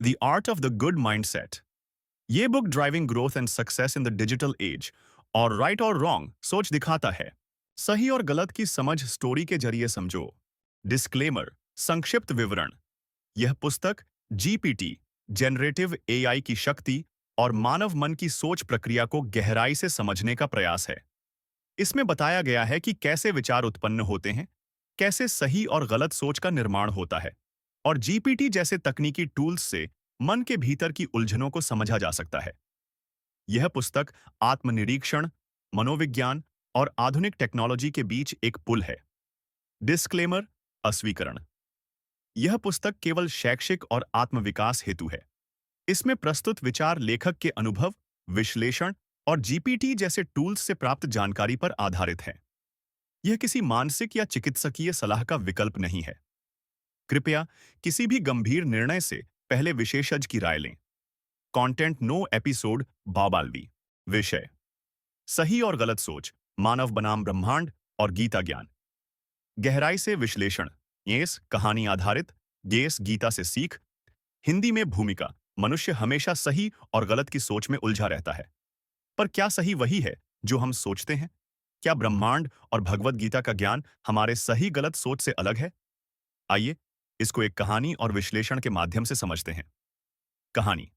The art of the good mindset. ये book driving growth and success in the digital age और right और wrong सोच दिखाता है। सही और गलत की समझ स्टोरी के जरिए समझो। डिस्क्लेमर, संक्षिप्त विवरण। यह पुस्तक जीपीटी, जनरेटिव एआई की शक्ति और मानव मन की सोच प्रक्रिया को गहराई से समझने का प्रयास है। इसमें बताया गया है कि कैसे विचार उत्पन्न होते हैं, कैसे सही और गलत सोच का निर्माण होता है, और जीपीटी जैसे तकनीकी टूल्स से मन के भीतर की उलझनों को समझा जा सकता है। यह पुस्तक आत्मनिरीक्षण, मनोविज्ञान और आधुनिक टेक्नोलॉजी के बीच एक पुल है। डिस्क्लेमर, अस्वीकरण। यह पुस्तक केवल शैक्षिक और आत्मविकास हेतु है। इसमें प्रस्तुत विचार लेखक के अनुभव, विश्लेषण और जीपीटी जैसे टूल्स से प्राप्त जानकारी पर आधारित है। यह किसी मानसिक या चिकित्सकीय सलाह का विकल्प नहीं है। कृपया किसी भी गंभीर निर्णय से पहले विशेषज्ञ की राय लें। कंटेंट नो एपिसोड बाबालवी। विषय: सही और गलत सोच, मानव बनाम ब्रह्मांड और गीता ज्ञान। गहराई से विश्लेषण। येस कहानी आधारित, गेस गीता से सीख। हिंदी में भूमिका: मनुष्य हमेशा सही और गलत की सोच में उलझा रहता है। पर क्या सही वही है जो हम सोचते हैं? क्या ब्रह्मांड और भगवद गीता का ज्ञान हमारे सही गलत सोच से अलग है? आइए इसको एक कहानी और विश्लेषण के माध्यम से समझते हैं। कहानी: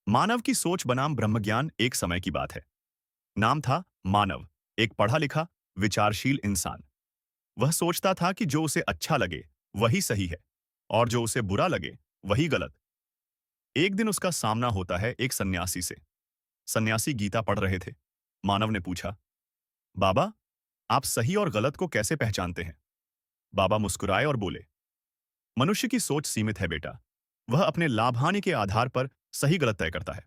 मानव की सोच बनाम ब्रह्मज्ञान। एक समय की बात है। नाम था मानव, एक पढ़ा लिखा, विचारशील इंसान। वह सोचता था कि जो उसे अच्छा लगे वही सही है और जो उसे बुरा लगे वही गलत। एक दिन उसका सामना होता है एक सन्यासी से। सन्यासी गीता पढ़ रहे थे। मानव ने पूछा, बाबा, आप सही और गलत को कैसे पहचानते हैं? बाबा मुस्कुराए और बोले, मनुष्य की सोच सीमित है बेटा। वह अपने लाभ हानि के आधार पर सही गलत तय करता है।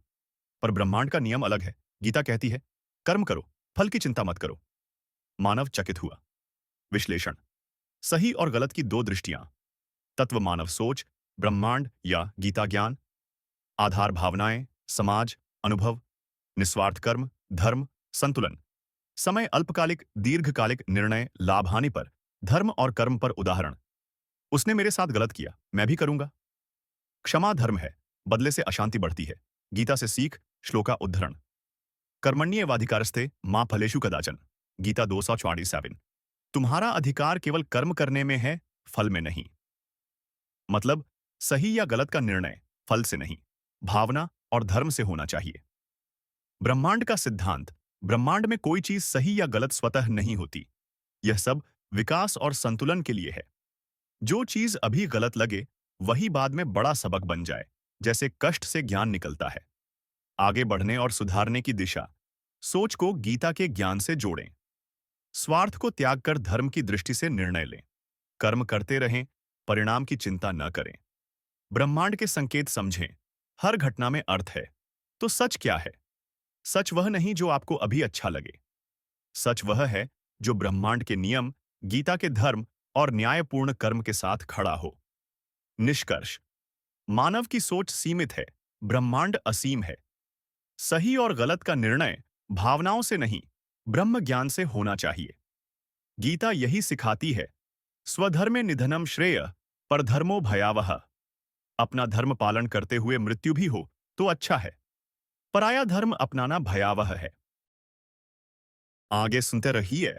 पर ब्रह्मांड का नियम अलग है। गीता कहती है, कर्म करो, फल की चिंता मत करो। मानव चकित हुआ। विश्लेषण: सही और गलत की दो दृष्टियां। तत्व मानव सोच, ब्रह्मांड या गीता ज्ञान। आधार भावनाएं, समाज, अनुभव। निस्वार्थ कर्म, धर्म, संतुलन। समय अल्पकालिक, दीर्घकालिक निर्णय, लाभ हानि पर, धर्म और कर्म पर। उदाहरण: उसने मेरे साथ गलत किया, मैं भी करूंगा। क्षमा धर्म है, बदले से अशांति बढ़ती है। गीता से सीख। श्लोका उद्धरण: कर्मण्येवाधिकारस्ते मां फलेषु कदाचन। गीता 247। तुम्हारा अधिकार केवल कर्म करने में है, फल में नहीं। मतलब, सही या गलत का निर्णय फल से नहीं, भावना और धर्म से होना चाहिए। ब्रह्मांड का सिद्धांत: ब्रह्मांड में कोई चीज सही या गलत स्वतः नहीं होती। यह सब विकास और संतुलन के लिए है। जो चीज अभी गलत लगे वही बाद में बड़ा सबक बन जाए। जैसे कष्ट से ज्ञान निकलता है। आगे बढ़ने और सुधारने की दिशा: सोच को गीता के ज्ञान से जोड़ें। स्वार्थ को त्याग कर धर्म की दृष्टि से निर्णय लें। कर्म करते रहें, परिणाम की चिंता न करें। ब्रह्मांड के संकेत समझें। हर घटना में अर्थ है। तो सच क्या है? सच वह नहीं जो आपको अभी अच्छा लगे। सच वह है जो ब्रह्मांड के नियम, गीता के धर्म और न्यायपूर्ण कर्म के साथ खड़ा हो। निष्कर्ष: मानव की सोच सीमित है, ब्रह्मांड असीम है। सही और गलत का निर्णय भावनाओं से नहीं, ब्रह्म ज्ञान से होना चाहिए। गीता यही सिखाती है, स्वधर्मे निधनम श्रेय, परधर्मो भयावह। अपना धर्म पालन करते हुए मृत्यु भी हो तो अच्छा है, पराया धर्म अपनाना भयावह है। आगे सुनते रहिए।